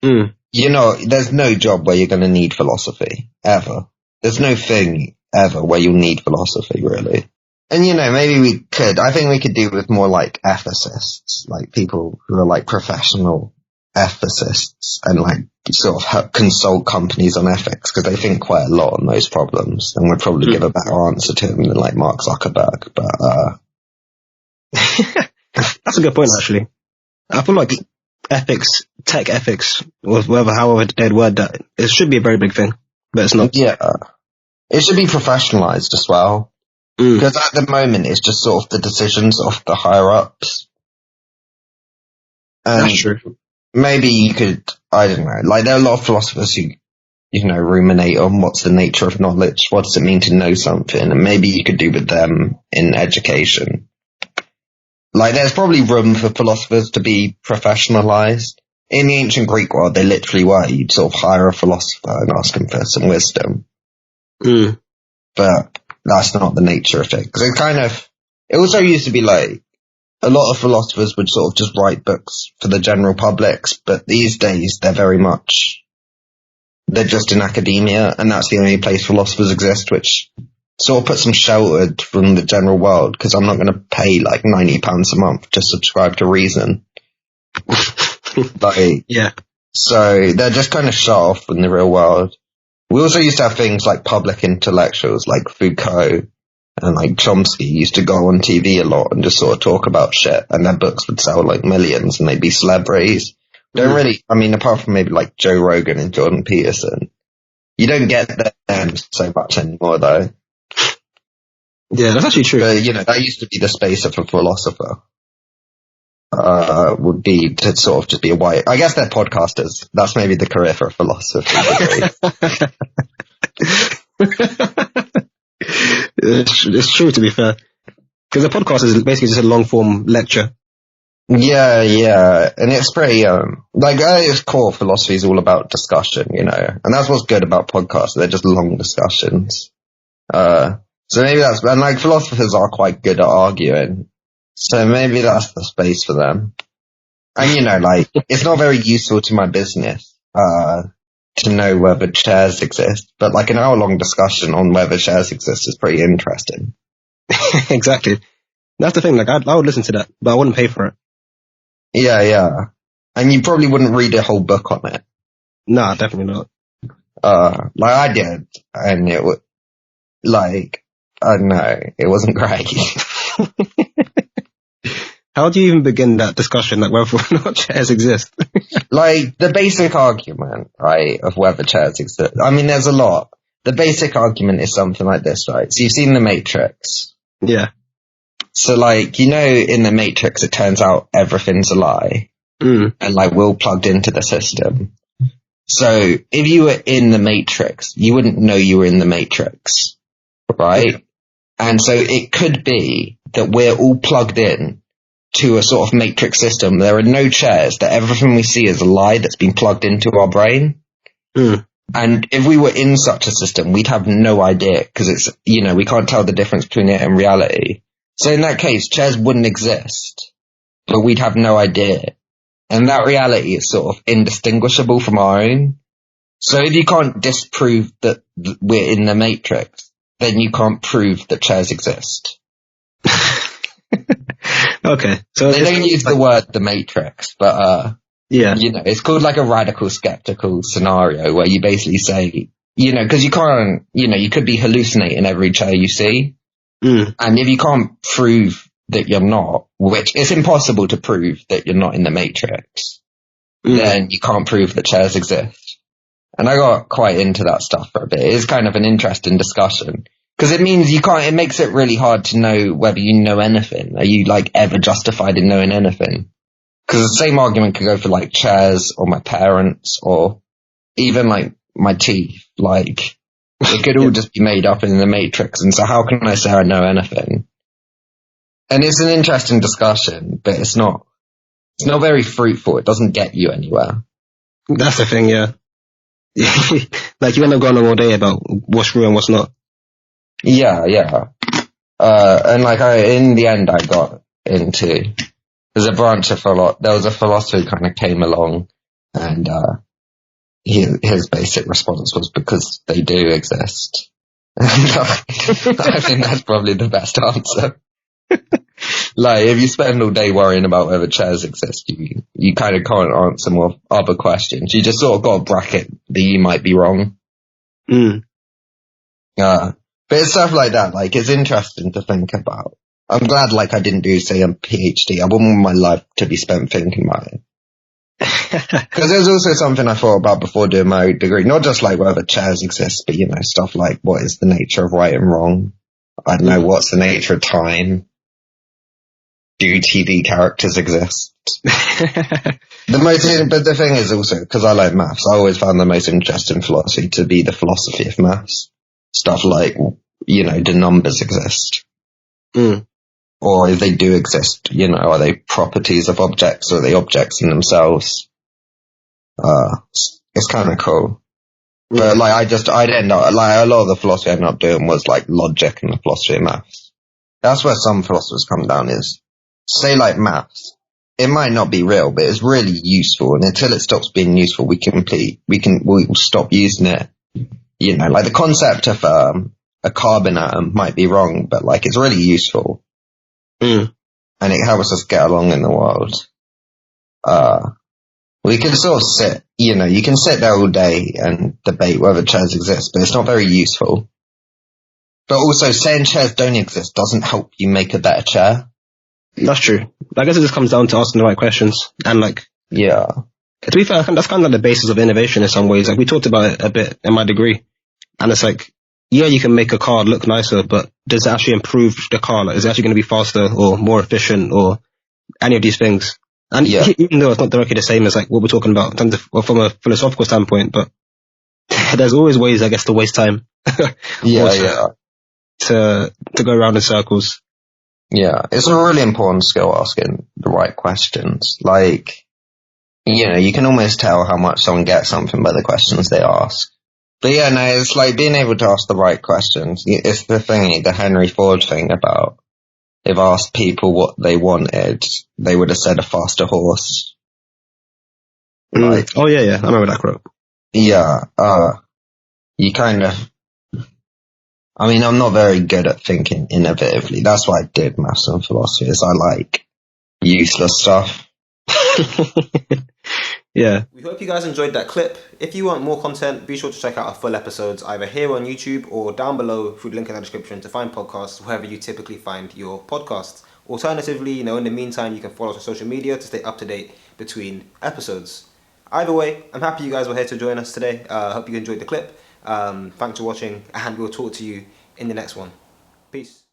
Mm. There's no job where you're going to need philosophy, ever. There's no thing ever where you'll need philosophy, really. And, maybe I think we could do with more like ethicists, like people who are like professional ethicists and like sort of help consult companies on ethics, because they think quite a lot on those problems and would probably give a better answer to them than like Mark Zuckerberg. But, that's a good point, actually. I feel like ethics, tech ethics, or however they'd word that, it should be a very big thing, but it's not. Yeah. It should be professionalized as well. Because at the moment, it's just sort of the decisions of the higher-ups. That's true. Maybe you could, I don't know, like there are a lot of philosophers who, ruminate on what's the nature of knowledge, what does it mean to know something, and maybe you could do with them in education. Like there's probably room for philosophers to be professionalized. In the ancient Greek world, they literally were. You'd sort of hire a philosopher and ask him for some wisdom. But that's not the nature of it. Because it also used to be like, a lot of philosophers would sort of just write books for the general publics, but these days they're just in academia, and that's the only place philosophers exist, which sort of puts them sheltered from the general world, because I'm not going to pay like £90 a month to subscribe to Reason. Yeah. So they're just kind of shut off from the real world. We also used to have things like public intellectuals like Foucault and like Chomsky used to go on TV a lot and just sort of talk about shit, and their books would sell like millions and they'd be celebrities. Apart from maybe like Joe Rogan and Jordan Peterson, you don't get them so much anymore though. Yeah, that's actually true. But, that used to be the space of a philosopher. Would be to sort of just be I guess they're podcasters. That's maybe the career for a philosopher. It's true, to be fair. Because a podcast is basically just a long form lecture. Yeah. And it's pretty, at its core, philosophy is all about discussion, and that's what's good about podcasts. They're just long discussions. So maybe and philosophers are quite good at arguing. So maybe that's the space for them. And, it's not very useful to my business, to know whether chairs exist, but like an hour-long discussion on whether chairs exist is pretty interesting. Exactly. That's the thing, I would listen to that, but I wouldn't pay for it. Yeah. And you probably wouldn't read a whole book on it. Nah, definitely not. I did, and it would, I don't know, it wasn't great. How do you even begin that discussion, whether or not chairs exist? The basic argument, right, of whether chairs exist. There's a lot. The basic argument is something like this, right? So you've seen The Matrix. Yeah. So, in The Matrix, it turns out everything's a lie. And, we're all plugged into the system. So, if you were in The Matrix, you wouldn't know you were in The Matrix, right? Yeah. And so it could be that we're all plugged in to a sort of matrix system. There are no chairs, that everything we see is a lie that's been plugged into our brain. And if we were in such a system, we'd have no idea, because it's, we can't tell the difference between it and reality. So in that case, chairs wouldn't exist, but we'd have no idea. And that reality is sort of indistinguishable from our own. So if you can't disprove that we're in the matrix, then you can't prove that chairs exist. Okay. So they don't use the word the matrix, but, yeah, it's called a radical skeptical scenario where you basically say, because you can't, you could be hallucinating every chair you see. And if you can't prove that you're not, which it's impossible to prove that you're not in the matrix, then you can't prove that chairs exist. And I got quite into that stuff for a bit. It's kind of an interesting discussion. Because it means it makes it really hard to know whether you know anything. Are you, ever justified in knowing anything? Because the same argument could go for, chairs or my parents or even, my teeth. It could all just be made up in the matrix. And so how can I say I know anything? And it's an interesting discussion, but it's not very fruitful. It doesn't get you anywhere. That's the thing, yeah. You end up going on all day about what's true and what's not. Yeah. And in the end, I got into, there was a philosopher who kind of came along and, his basic response was because they do exist. I think that's probably the best answer. Like, if you spend all day worrying about whether chairs exist, you kind of can't answer more other questions. You just sort of got to bracket that you might be wrong. But it's stuff like that, like, it's interesting to think about. I'm glad, like, I didn't do, say, a PhD. I wouldn't want my life to be spent thinking about it. Because there's also something I thought about before doing my degree. Not just, like, whether chairs exist, but, stuff like, what is the nature of right and wrong? I don't know, what's the nature of time? Do TV characters exist? But the thing is also, because I like maths, I always found the most interesting philosophy to be the philosophy of maths. Stuff like, do numbers exist? Or if they do exist, are they properties of objects, or are they objects in themselves? It's kind of cool. But, like, I'd end up, like, a lot of the philosophy I ended up doing was, like, logic and the philosophy of maths. That's where some philosophers come down is, say, like, maths. It might not be real, but it's really useful, and until it stops being useful, we'll stop using it. Like the concept of a carbon atom might be wrong, but, like, it's really useful. And it helps us get along in the world. We can sort of sit, you can sit there all day and debate whether chairs exist, but it's not very useful. But also, saying chairs don't exist doesn't help you make a better chair. That's true. I guess it just comes down to asking the right questions. And, like, yeah. To be fair, that's kind of like the basis of innovation in some ways. Like, we talked about it a bit in my degree. And it's like, yeah, you can make a car look nicer, but does it actually improve the car? Like, is it actually going to be faster or more efficient or any of these things? And even though it's not directly the same as, like, what we're talking about in terms of, well, from a philosophical standpoint, but there's always ways, I guess, to waste time. To go around in circles. Yeah, it's a really important skill, asking the right questions. Like, you can almost tell how much someone gets something by the questions they ask. But yeah, no, it's like being able to ask the right questions. It's the Henry Ford thing about, if asked people what they wanted, they would have said a faster horse. Like, oh yeah, I remember that quote. Yeah, you kind of, I mean, I'm not very good at thinking innovatively. That's why I did maths and philosophy, is I like useless stuff. Yeah. We hope you guys enjoyed that clip. If you want more content, be sure to check out our full episodes either here on YouTube or down below through the link in the description to find podcasts wherever you typically find your podcasts. Alternatively, in the meantime, you can follow us on social media to stay up to date between episodes. Either way, I'm happy you guys were here to join us today. I hope you enjoyed the clip. Thanks for watching, and we'll talk to you in the next one. Peace.